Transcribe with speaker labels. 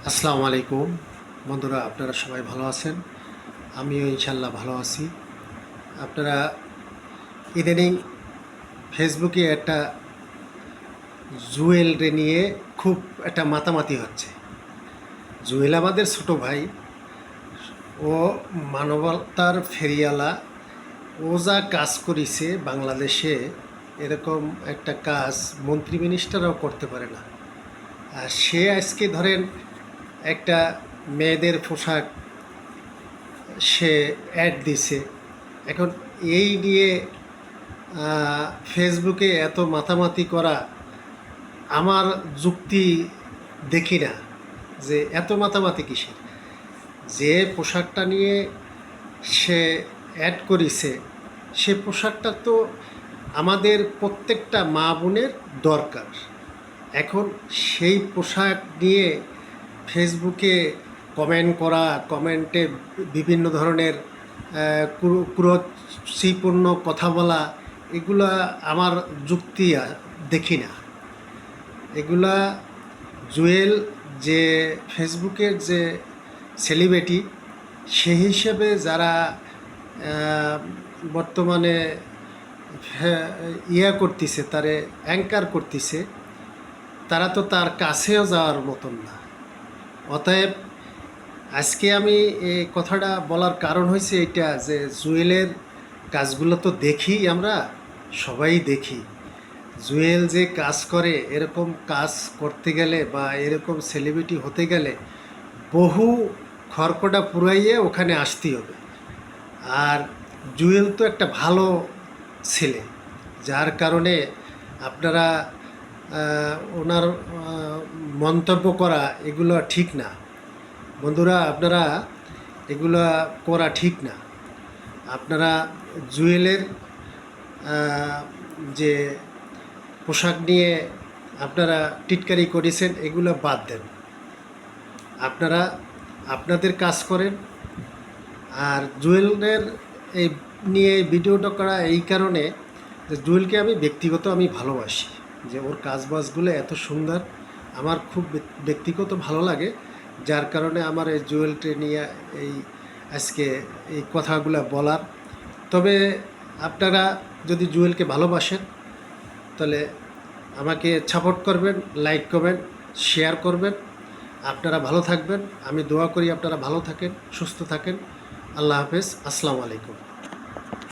Speaker 1: আসসালামু আলাইকুম বন্ধুরা, আপনারা সবাই ভালো আছেন? আমিও ইনশাল্লাহ ভালো আছি। আপনারা ইদানিং ফেসবুকে একটা জুয়েলরে নিয়ে খুব একটা মাতামাতি হচ্ছে। জুয়েল আমাদের ছোট ভাই, ও মানবতার ফেরিওয়ালা। ও যা কাজ করেছে বাংলাদেশে, এরকম একটা কাজ মন্ত্রী মিনিস্টাররাও করতে পারে না। আর সে আজকে ধরেন একটা মেয়েদের পোশাক সে অ্যাড দিছে। এখন এই নিয়ে ফেসবুকে এত মাতামাতি করা আমার যুক্তি দেখি না, যে এত মাতামাতি কিসের। যে পোশাকটা নিয়ে সে অ্যাড করেছে, সে পোশাকটা তো আমাদের প্রত্যেকটা মা বোনের দরকার। এখন সেই পোশাক নিয়ে ফেসবুকে কমেন্ট করা, কমেন্টে বিভিন্ন ধরনের কুরুচিপূর্ণ কথা বলা, এগুলা আমার যুক্তি দেখি না। এগুলা জুয়েল যে ফেসবুকের যে সেলিব্রিটি, সেই হিসেবে যারা বর্তমানে করতেছে, তারে অ্যাঙ্কার করতেছে, তারা তো তার কাছেও যাওয়ার মতন না। অতএব আজকে আমি এই কথাটা বলার কারণ হয়েছে এটা, যে জুয়েলের কাজগুলো তো দেখি, আমরা সবাই দেখি। জুয়েল যে কাজ করে, এরকম কাজ করতে গেলে বা এরকম সেলিব্রিটি হতে গেলে বহু খড়কটা পুরাইয়ে ওখানে আসতেই হবে। আর জুয়েল তো একটা ভালো ছেলে, যার কারণে আপনারা ওনার মন্তব্য করা এগুলো ঠিক না। বন্ধুরা, আপনারা এগুলা করা ঠিক না। আপনারা জুয়েলের যে পোশাক নিয়ে আপনারা টিটকারি করেছেন, এগুলো বাদ দেন। আপনারা আপনাদের কাজ করেন। আর জুয়েলের এই নিয়ে ভিডিওটা করা এই কারণে যে জুয়েলকে আমি ব্যক্তিগত ভালোবাসি, যে ওর কাজবাজগুলো এত সুন্দর, আমার খুব ব্যক্তিগত ভালো লাগে। যার কারণে আমার এই জুয়েলকে নিয়ে এই আজকে এই কথাগুলো বলার। তবে আপনারা যদি জুয়েলকে ভালোবাসেন, তাহলে আমাকে সাপোর্ট করবেন, লাইক করবেন, শেয়ার করবেন। আপনারা ভালো থাকবেন। আমি দোয়া করি আপনারা ভালো থাকেন, সুস্থ থাকেন। আল্লাহ হাফেজ। আসসালামু আলাইকুম।